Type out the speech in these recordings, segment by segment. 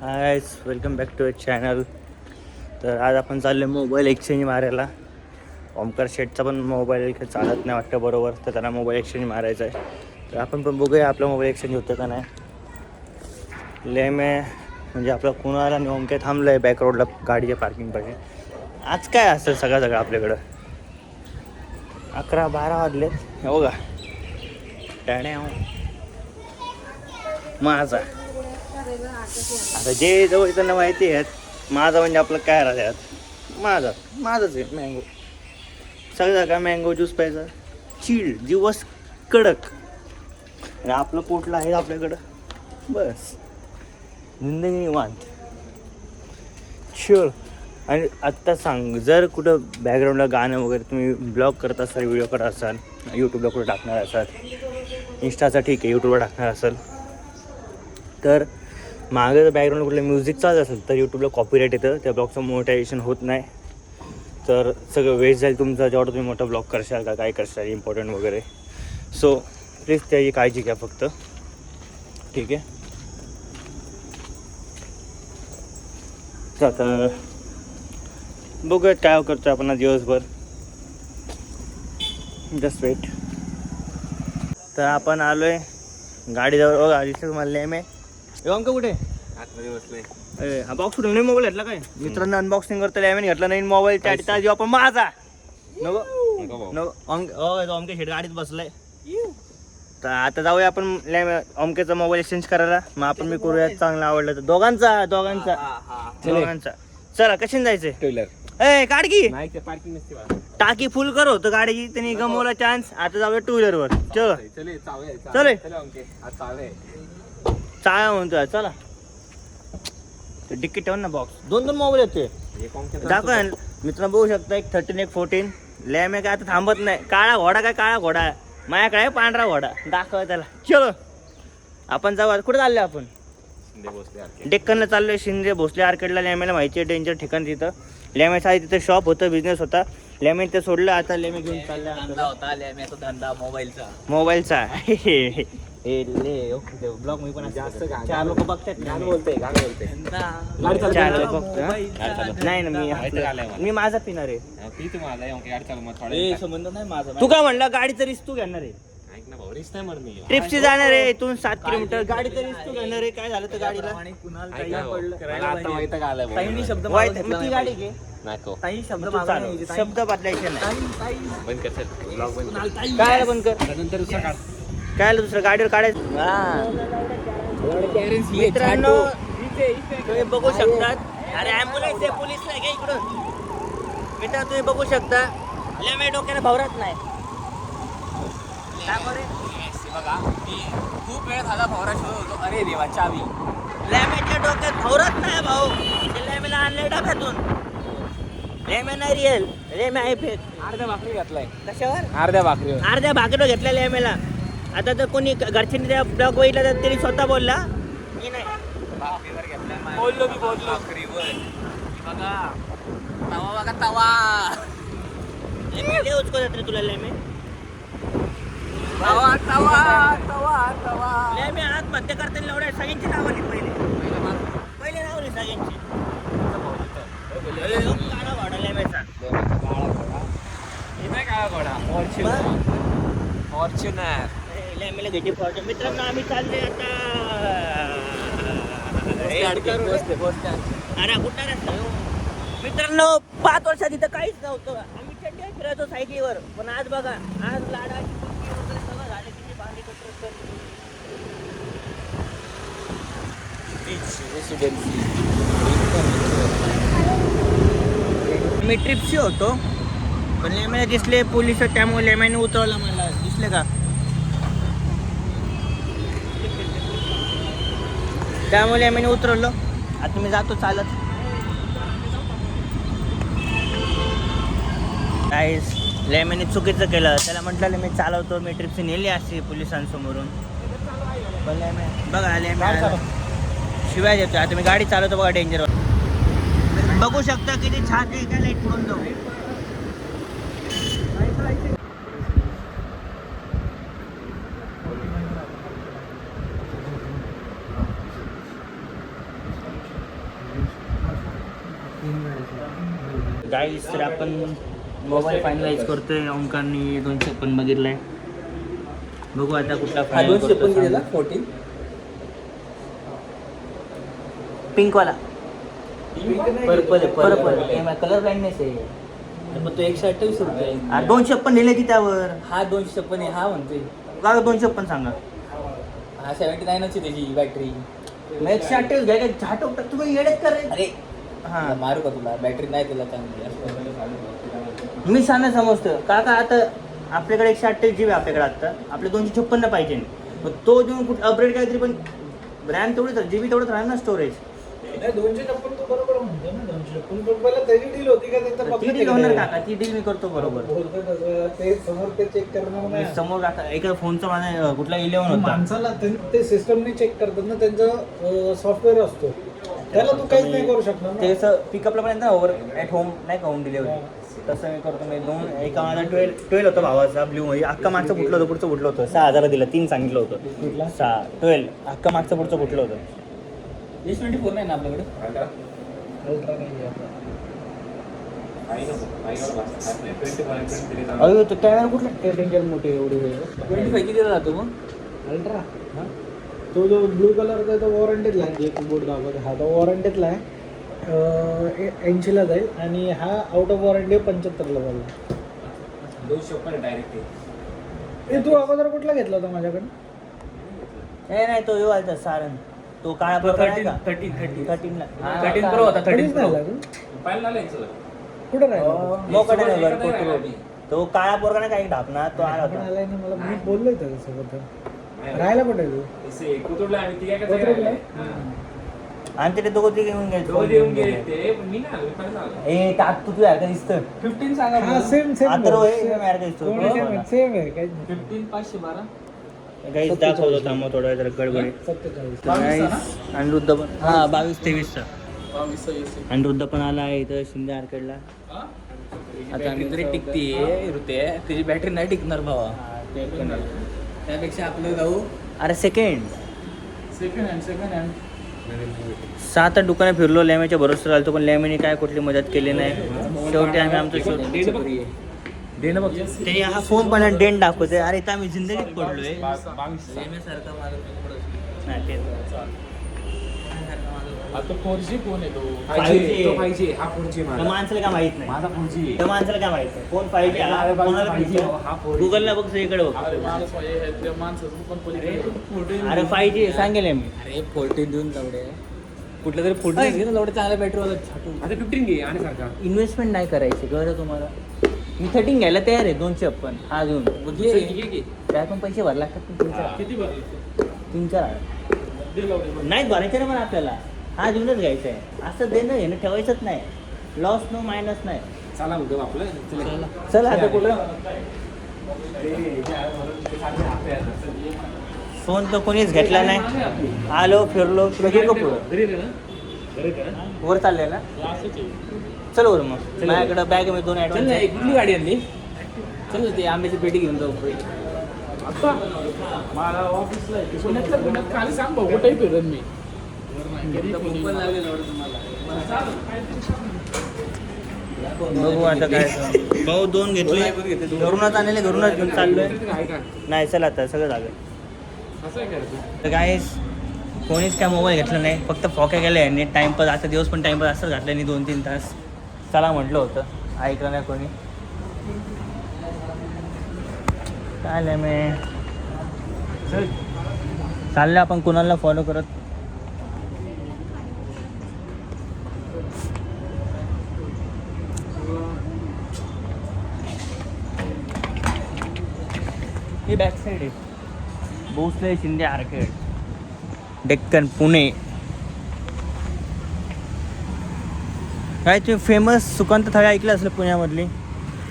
High, welcome back to channel. तर आज आपण चाललो आहे मोबाईल एक्सचेंज मारायला. ओमकार शेटचा पण मोबाईल काही चालत नाही वाटतं बरोबर, तर त्यांना मोबाईल एक्सचेंज मारायचा आहे. तर आपण पण बघूया आपला मोबाईल एक्सचेंज होतं का नाही. लेमे म्हणजे आपला कुणाला आणि ओमके थांबलं आहे बॅक रोडला गाडीच्या पार्किंगपाशी. आज काय असतं सगळं आपल्याकडं 11-12 वाजलेत. हे बघा टाण्या माझा आता जे जवळ त्यांना माहिती आहेत. माझा म्हणजे आपलं काय राहतात माझंच आहे मँगो. सगळं का मँगो ज्यूस प्यायचा, चिल दिवस कडक. आणि आपलं पोटलं आहे आपल्याकडं, बस जिंदगी निवांत शिळ. आणि आत्ता सांग, जर कुठं बॅकग्राऊंडला गाणं वगैरे तुम्ही ब्लॉग करत असाल, व्हिडिओ करत असाल, यूट्यूबला कुठं टाकणार असाल, इंस्टाचा ठीक आहे, यूट्यूबला टाकणार असाल, तर मागे जर बॅकग्राऊंड कुठलं म्युझिक चालत असेल तर यूट्यूबला कॉपीराईट येतं. त्या ब्लॉगचं मोनेटायझेशन होत नाही. तर सगळं वेस्ट जाईल तुमचं जेव्हा तुम्ही मोठा ब्लॉग करशाल का काय करशाल इम्पॉर्टंट वगैरे. सो प्लीज त्याची काळजी घ्या फक्त, ठीक आहे. तर बघूयात काय करतो आपण दिवसभर. Just wait. तर आपण आलो आहे गाडीजवळ. बघा दिसलं तुम्हाला नेम आहे येऊन का कुठे आतमध्ये बसलोय. हा बॉक्स कुठे नवीन मोबाईल घेतला काय मित्रांनो, अनबॉक्सिंग करतो. लॅमेन घेतला नवीन मोबाईल. त्या जेव्हा आपण माझा ओमके शेट गाडीत बसलाय. तर आता जाऊया आपण ओमकेचा मोबाईल एक्सचेंज करायला. मग आपण मी करूया चांगला आवडलं तर दोघांचा. चला कशाने जायचंय? ट्रेलर ए काढकी नाही ते पार्किंग नसते. टाकी फुल कर होतं गाडीची, त्यांनी गमवला चान्स. आता जाऊया टू व्हीलर वर. चलो चले चावे चले ओके आज चावे चाय म्हणतोय. चला डिक्की ठेवून ना बॉक्स. दोन मोबाईल येते दाखव. मित्रांनो बघू शकता, एक 13 एक 14. लॅमे काय आता थांबत नाही. काळा घोडा काय काळा घोडा माझ्याकडे आहे, पांढरा घोडा दाखव त्याला. चलो आपण जाऊ. कुठे चाललोय आपण? डेक्कनला चाललोय, शिंदे भोसले आर्केडला. लॅमेला माहिती आहे डेंजर ठिकाण तिथं. लॅमेचा आहे तिथं शॉप होतं, बिझनेस होता. लॅमे ते सोडलं, आता लॅमे घेऊन चालला होता लॅमेचा धंदा मोबाईलचा. ब्लॉग मी पण जास्त 4 लोक बघतात. गाणं बोलते 4 लोक बघतो. नाही ना मी माझा पिणार आहे. पी तुम्हाला गाडी चालू मग संबंध नाही माझा. तू काय म्हणला गाडीचा रिस्क तू घेणार आहे? ऐक ना भाऊ, रिस्क नाही म्हणत मी. ट्रिपची जाणार आहे इथून 7 किलोमीटर. गाडीचा रिस्क तू घेणार आहे. काय झालं तर गाडीला आता माहित का आलं ती गाडी घे. नको शब्द बदलायचे नाही. बंद कर सर, ब्लॉग बंद कर. काय बंद कर नंतर दुसरा काढ. काय दुसरं गाडीवर काढायचं. मित्रांनो तुम्ही बघू शकतात. अरे ॲम्ब्युलन्स आहे, पोलीस नाही का इकडून. मित्रांनो तुम्ही बघू शकता, लॅमे डोक्याने भवरात नाही. बघा मी खूप वेळ झाला भावरा शोध होतो. अरे देवा चावी. लॅमेच्या डोक्यात भवरात नाही भाऊ. लॅमेला आणले डब्यातून. लॅमे नाही रिअल, लॅमे आहे फेक. अर्ध्या भाकरी घातलाय. कशावर? अर्ध्या भाकरीवर. अर्ध्या भाकरीवर घेतल्या लॅमेला. आता तर कोणी घरच्यांनी त्या ब्लॉग बघितला तर तरी स्वतः बोलला, मी नाही. भाकरीवर घेतलाय. बोललो भाकरीवर. बघा तवा बघा तवा. लॅमे उचको जात रे तुला लॅमे. तवा तवा तवा तवा. लॅमे आत्महत्या करताना एवढ्या सगळ्यांची नावं लिहिली पहिले नाव लिहि सगळ्यांची. काळा घोडा लॅमेचा. काळा घोडा फॉर्च्युनर. लॅमेला घ्यायची फॉर्च्युनर. मित्रांनो आम्ही चाललोय आता. अरे कुठं रस्ता मित्रांनो. 5 वर्षात इथं काहीच नव्हतं. आम्ही चड्ड्या फिरायचो सायकलीवर. पण आज बघा, आज लाडाची कुस्ती वगैरे सगळं झालं. तिथे बांधली मी ट्रिपशी होतो, पण लेमॅने दिसले पोलिस, त्यामुळे लेमॅने उतरवला मला. दिसले का? त्यामुळे लेमॅने उतरवलं. आता मी जातो चालत. काहीच लेमॅने चुकीचं केलं. त्याला म्हटलं मी चालवतो, मी ट्रिपशी नेली असते पोलिसांसमोरून. पण लेमॅ बघा, लेमॅ शिवाय देतो. आता मी गाडी चालवतो बघा डेंजर. बघू शकता किती छान आहे. काय लाईट पडून जाऊ. गाईस तर आपण मोबाईल फायनलाइज करतोय. ओंकारनी 256 बघितलाय. बघू आता कुठला हा 256 गेलेला 14 14 पिंकवाला पर्पल पर्पल कलर ब्लाइंडनेस आहे. मग तो 128 रुपये. 256 लिहिले की त्यावर. हा 256 आहे, हा म्हणतोय. बघा 256 सांगा. हा 79 ची त्याची बॅटरी. मग 128 घ्या काय झाटो तुम्ही येडेच कर रे. अरे हा मारू का तुला? बॅटरी नाही त्याला चांगली. मी सांगा समजतं काका. आता आपल्याकडे 128 GB आपल्याकडे आता आपले 256 पाहिजे. मग तो देऊन कुठे अपग्रेड केला तरी पण रॅम तेवढीच GB तेवढंच राहणार ना स्टोरेज. 256 तो बरोबर म्हणतो ना. 256 रुपयाला त्याची डील होती का त्याचं ती डील होणार काका. ती डील मी करतो बरोबर. बोलतोय तसं ते समोर ते चेक करणार मी नाही. समोर काका एका फोनचा माझा कुठला 11 होता. माणसाला ते सिस्टमने चेक करतात ना. त्यांचं सॉफ्टवेअर असतो. त्याला तू काहीच नाही करू शकणार ना. ते असं पिकअपला पण ओव्हर ॲट होम नाही का होम डिलिव्हरी तसं मी करतो. मी एका माझा 12 होतं भावाचा ब्ल्यू मध्ये. अख्खा मागचं फुटलं होतं पुढचं फुटलं होतं. 6,000 दिलं. 3 सांगितलं होतं. 12 अख्खा मागचं पुढचं फुटलं होतं. S24 नाही ना आपल्याकडे. अल्ट्रा नाही आहे. अरे तो कॅमेरा कुठला डेंजर मोठे एवढे 25 कितीला जातो मग? अल्ट्रा तो जो ब्लू कलरचा आहे तो वॉरंटीतला आहे. जे कीबोर्ड दाखवत हा तो वॉरंटीतला आहे. 80ला जाईल आणि हा आउट ऑफ वॉरंटी 75ला जाईल. 256 डायरेक्ट. हे तू अगोदर कुठला घेतला होता माझ्याकडे? नाही तो यो आलता सारंग. तो काळा प्रकार आहे का? 13 13 Pro होता. 13 Pro. कुठं राहिला? मोकडे नगर कोथरूड. तो काळा पोरगा नाही काही ढापना तो आला आपण होता. आलाय ना. मला मी बोललोय त्याच्यासोबत. राहायला कुठे आहे तू? कोथरूडला? आणि तिथे दोघं ते घेऊन ए तात तू यार का दिसतं 15 सांगा हा बरं. सेम सेम आता रो हे यार का दिसतो सेम आहे काही नाही. 15 512. काही दाखवतो थांबव थोडा जरा गडबडी. 47 अनिरुद्ध पण हा 22-23चा 22 अनिरुद्ध पण आला आहे इथं शिंदे आर्केडला. आता तरी टिकते ऋते. त्याची बॅटरी नाही टिकणार भावा. त्यापेक्षा आपलं जाऊ अरे सेकंड सेकंड हँड 7-8 दुकानं फिरलो. लॅमेच्या भरोसा चालतो पण लॅमेने काय कुठली मदत केली नाही. शेवटी आम्ही आमचं शोध देणं बघ. त्याने हा फोन पण डेंट दाखवते. अरे इथं आम्ही जिंदगीत पडलोय. सारखा नाही ते आता 4G फोन आहे तो. 5G. तो 5G. हा 4G त्या माझा. माणसाला काय माहित नाही. माझा 4G आहे. त्या माणसाला काय माहित नाही. फोन 5G आला अरे कोणाला 5G हा 4G. गुगलला बघ सगळीकडे बघ. अरे माणूस आहे, त्या माणसाचं पण पलीकडे. अरे 5G सांगेल मी. अरे 14 देऊन लावडे. कुठलं तरी 14 घे ना लावडे. चांगल्या बॅटरीवाला छाटू. आता 15 घे आणि सारखा. इन्व्हेस्टमेंट नाही करायची गरज तुम्हाला. मी 13 घ्यायला तयार आहे 256 हा घेऊन. घे. काय पण पैसे भरला लागतात 3-4 किती भरले? 3-4 दे लावडे. नाहीच भरायचे ना पण आपल्याला. हा घेऊनच घ्यायचा आहे. असं देणं घेणं ठेवायचंच नाही. लॉस नो मायनस नाही. चला उद्या आपलं. चला. चल आता कुठं फोन तर कोणीच घेतला नाही. आलो फिरलो तुला घेऊ का पुढं घरी रे ना? वर चाललंय ना. चल वर मग माझ्याकडं बॅग मध्ये 2 चल ना ॲडव्हान्स एक कुठली गाडी आणली? चल ना ते आंब्याची पेटी घेऊन जाऊ. आता मला ऑफिसला आहे. पुण्यात खाली सांग भाऊ कुठेही फिरेन मी. कुपन लागले लावडे तुम्हाला. बघू आता काय. भाऊ 2 घेतले घरूनच आणले घरूनच घेऊन चाललोय. आहे का? नाही चल आता सगळं झालं. असं आहे का? तर काय कोणीच काय मोबाईल घेतला नाही. फक्त फॉक्या गेल्या यांनी टाईमपास. आता दिवस पण टाईमपास असंच घातलं नाही 2-3 तास. चला म्हटलं होतं ऐकलं नाही कोणी. काय मी चाललं आपण कुणाला फॉलो करत. ही बॅक साईड आहे. भोसले शिंदे आर्केड डेक्कन पुणे. काय तुम्ही फेमस सुकांत थाळी ऐकलं असेल पुण्यामधली.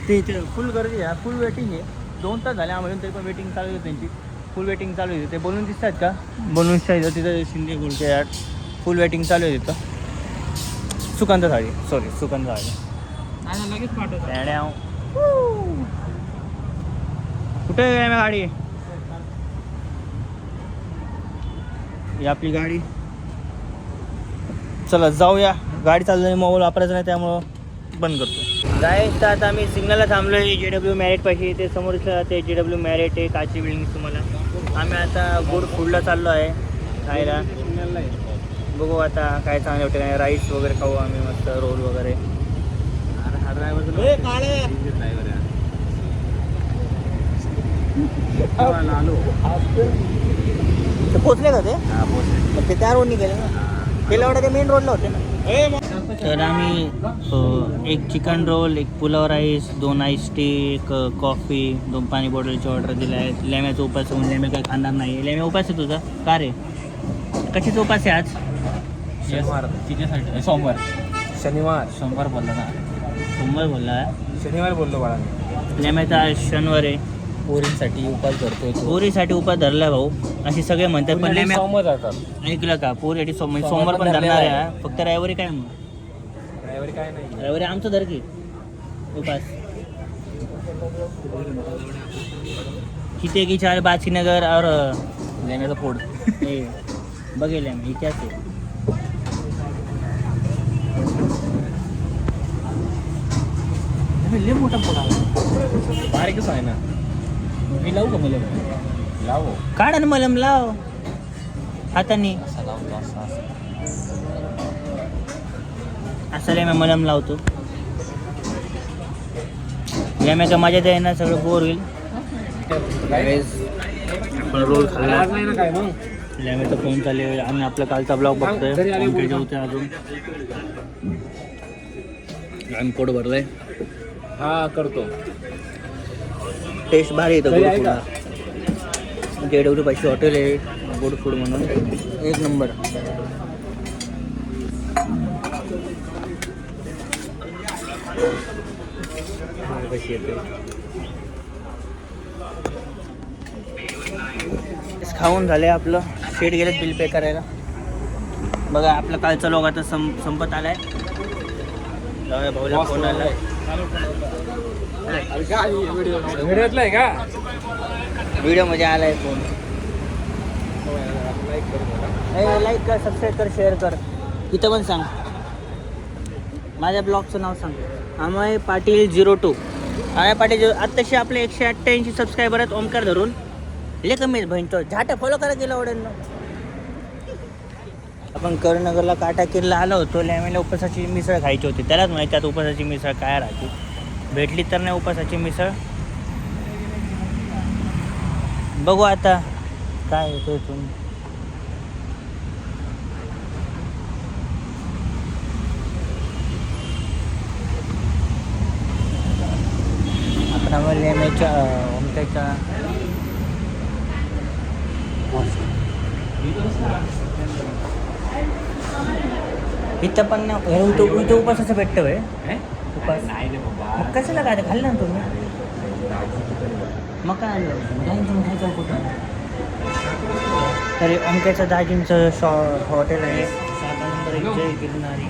ती इथे फुल गर्दी आहे. फुल वेटिंग आहे. 2 तास झाले आम्हाला तरी पण वेटिंग चालू आहे त्यांची. फुल वेटिंग चालू आहे. ते बोलून दिसतात का बोलून इथं तिथं शिंदे गुलके यार फुल वेटिंग चालू आहे तिथं. सुकांत थाळी सुकांत थाळी. आणि लगेच पाठवतो. कुठे आहे गाडी. ही आपली गाडी. चला जाऊया. गाडी चालू मोबाईल वापरायचा नाही त्यामुळं बंद करतो. जायचं तर आता आम्ही सिग्नलला थांबलो आहे JW मॅरेट पाशी. ते समोरचं ते JW मॅरेट आहे, काची बिल्डिंग तुम्हाला. आम्ही आता गुड फूडला चाललो आहे खायला. बघू आता काय चांगलं वाटतं काय, राईस वगैरे खाऊ आम्ही मस्त, रोल वगैरे. हा ड्रायव्हर ते पोचले का ते? मग ते त्या रोडनी गेले ना, गेल्या वाटतं ते मेन रोडला होते ना. तर आम्ही एक चिकन रोल, एक पुलाव राईस, 2 आईस टी, एक कॉफी, 2 पाणी बॉटलची ऑर्डर दिला आहे. लेम्याचा उपास होऊन लेम्या काही खाणार नाही. लेम्या उपास आहे तुझा का रे? कशाचा उपास आहे आज? शनिवार तिच्यासाठी सोमवार बोलला ना. सोमवार बोलला, शनिवार बोललो बाळा. लेम्याचा आज शनिवार आहे. पोरींसाठी उपास करतोय तो. पोरीसाठी उपास धरला भाऊ असे सगळे म्हणतात, पण लेम्या सोमवार जातात. ऐकलं का? पोरीसाठी सोमवार पण धरणार आहे. फक्त रविवारी काय मग? ड्रायव्हर काय नाही. रविवारी आमचं धर की उपास. किती की 4 बाचीनगर और लेण्याचं पोड. हे बघेल आम्ही इतिहास आहे. लय मोठा पोळा बारीकच आहे ना. मी लावू का मलम? लावो. काढ ना मलम, लाव हाताने. असा लावतो असा. असं लय मी मलम लावतो. याम्या का मजा आहे ना, सगळं बोर होईल. आपण रोल खाल्ला नाही ना काय मग. लॅमेचा फोन चालू आहे. आम्ही आपला कालचा ब्लॉग बघतोय. होते अजून आम्ही पोट भरलंय. हा करतो. टेस्ट भारी येतं. Good food. JW पाशी हॉटेल आहे गुड फूड म्हणून, एक नंबर. कशी येते खाऊन झाले आपलं. शेट गेलेत बिल पे करायला. बघा आपला कालचा लोक आता संपत आलाय. जाऊया भाऊला फोन आलाय. व्हिडिओतला आहे का? व्हिडिओमध्ये आलाय फोन. लाईक कर, सबस्क्राईब कर, शेअर कर. इथं पण सांग माझ्या ब्लॉगचं नाव सांग. अमय पाटील 02. अमय पाटील आत्ताशी आपले 188 सबस्क्रायबर आहेत. ओमकार धरून ले कमी बहिणतो झाटा फॉलो करा गेला आवडेल. आपण करुणनगरला काटाकीरला आलो होतो. लॅमेला उपासाची मिसळ खायची होती. त्यालाच माहिती आता उपासाची मिसळ काय राहते. भेटली तर नाही उपासाची मिसळ. बघू आता काय होतं इथून. आपण आम्हाला लेम्याच्या ओमक्याच्या इथं पण ना इथं उपासाचं भेटतं होय. उपास नाही रे बाबा. मग कशाला काय खाल्लं ना तुम्ही? मग काय आलं खायचं कुठं? तरी ओमक्याचं दाजींचं हॉटेल आहे. 7 नंबर 1 जय गिरणारी.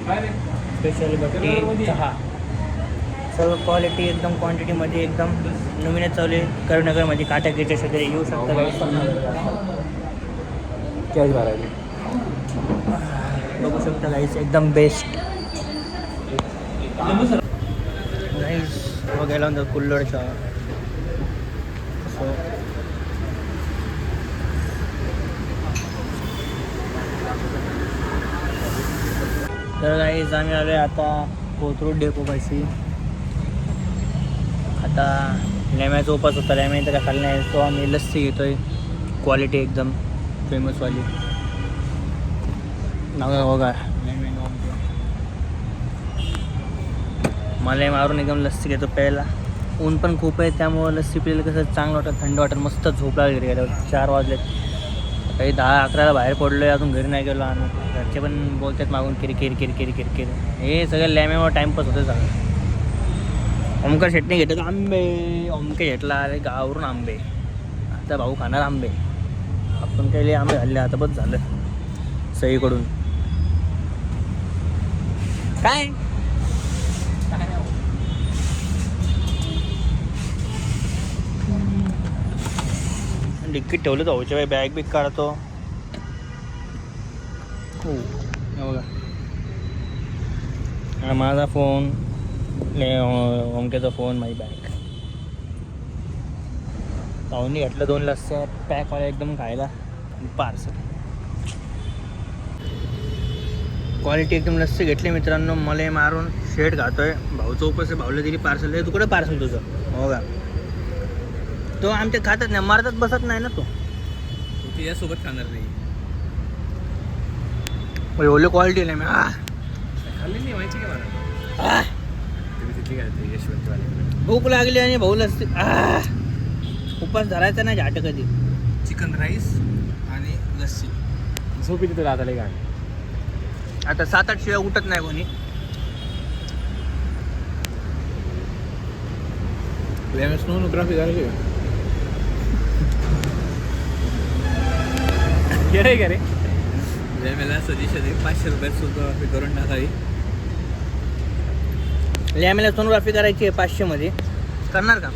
स्पेशल बट्टी चहा. सर्व क्वालिटी एकदम क्वांटिटीमध्ये एकदम नवीनच चालू आहे. करुणनगरमध्ये काटाकीरच्या शेजारी येऊ शकता. कॅश भरायची. बघू शकता गाईस एकदम बेस्ट गाईस. बघायला नंतर कुल्लडचा. तर गाईस आम्ही आलो आहे आता कोथरूड डेपोपाशी. आता लेम्याचा उपास होता. लेम्या तर काय खाल्लं नाही. तो आम्ही लस्सी घेतो आहे. क्वालिटी एकदम फेमसवाली. नाव बघा मला मारून एकदम लस्सी घेतो प्यायला. ऊन पण खूप आहे त्यामुळं लस्सी पिलेलं कसं चांगलं वाटतं, थंड वाटतं. मस्त झोप लागली घरी गेल्यावर. 4 वाजलेत. काही 10-11ला बाहेर पडलो आहे. अजून घरी नाही गेलो. आणि घरचे पण बोलतात मागून किरकिर किरकिर किरकिर. हे सगळं लॅमेवर टाईमपास होतं सगळं. ओमकार शेटने घेतलं आंबे. ओमके घेतला अरे गावावरून आंबे. आता भाऊ खाणार आंबे. आपण काही आंबे खाल्ले आता बस झालं सईकडून. काय डिक्कीट ठेवलं तर भाऊच्या बॅग बिग काढतो. हो बघा माझा फोन, ओमकेचा फोन, माझी बॅग. पाहुणे घेतलं 2 लस्स्या पॅकवाल्या एकदम खायला. पार्सल क्वालिटी एकदम लस्सी घेतली मित्रांनो. मला मारून शेट खातोय. भाऊचं उपस भाऊला दिली पार्सल. तू कुठं पार्सल तुझं? हो का? तो आमच्या खातच नाही, मारतात बसत नाही ना तो. तुझ्यासोबत खाणार नाही. एवढी क्वालिटी नाही मी. खाल्ली नाही व्हायची का मला? तुम्ही तिथली काय यशवंतवाले भूक लागली आणि भाऊ लस्सी. उपास धरायचा नाही झाट कधी. चिकन राईस आणि लस्सी. झोपी तिथं राहता गाणी. आता 7-8 शिवाय उठत नाही कोणी. सोनोग्राफी करायची का रे? मला सजेशन 500 रुपयात सोनोग्राफी करून टाकावी. लॅमेला सोनोग्राफी करायची आहे 500 मध्ये. करणार का?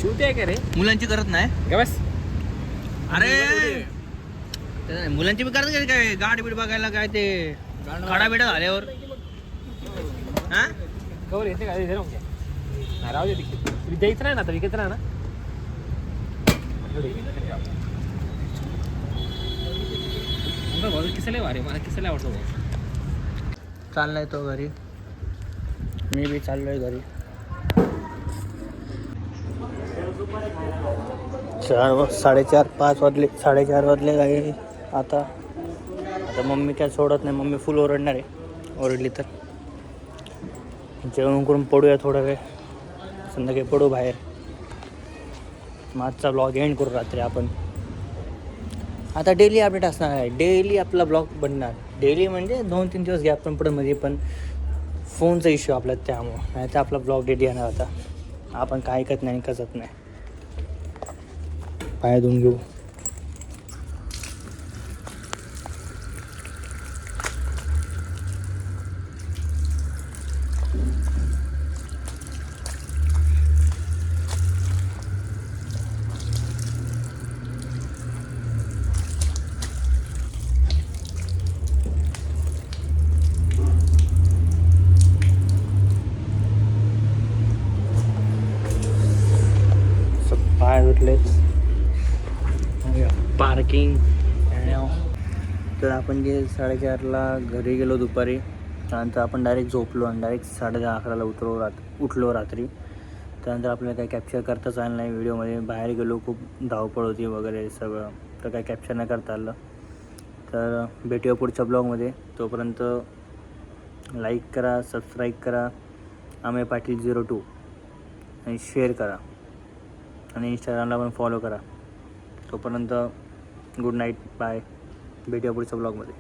चुती आहे का रे? मुलांची करत नाही का बस? अरे मुलांची बी करत काय? गाडी बीड बघायला काय ते काढा बिडा झाल्यावर हा कवर येते का? नाही राहू दे. तिकीट द्यायचं नाही ना, आता विकायचं नाही ना. किसायला वारे मला किसायला आवडतो. चाललाय तो घरी. मी बी चाललोय घरी. 4:30-5 वाजले. 4:30 वाजले काय आता. मम्मी काय सोडत नाही. मम्मी फुल ओरडणार आहे. ओरडली तर जेवण करून पडूया थोडा वेळ. संध्याकाळी पडू बाहेर. आजचा ब्लॉग एंड करू रात्री आपण. आता डेली अपडेट असणार आहे. डेली आपला ब्लॉग बनणार. डेली म्हणजे 2-3 दिवस गॅप पण पडत मध्ये. पण फोनचा इश्यू आपला त्यामुळं. नाही तर आपला ब्लॉग डेली येणार होता. आपण काय ऐकत नाही, कसत नाही. पाय धुवून घेऊ. पाय धुतले. पार्किंग. तर आपण जे 4:30ला घरी गेलो दुपारी. त्यानंतर आपण डायरेक्ट झोपलो आणि डायरेक्ट 10:30-11ला उठलो रात्री. त्यानंतर आपल्याला काही कॅप्चर करताच आलं नाही व्हिडिओमध्ये. बाहेर गेलो, खूप धावपळ होती वगैरे सगळं, तर काही कॅप्चर नाही करता आलं. तर भेटूया पुढच्या ब्लॉगमध्ये. तोपर्यंत लाईक करा, सबस्क्राईब करा अमेय पाटील 02 आणि शेअर करा आणि इंस्टाग्रामला पण फॉलो करा. तोपर्यंत गुड नाईट, बाय. भेटूया पुढच्या ब्लॉगमध्ये.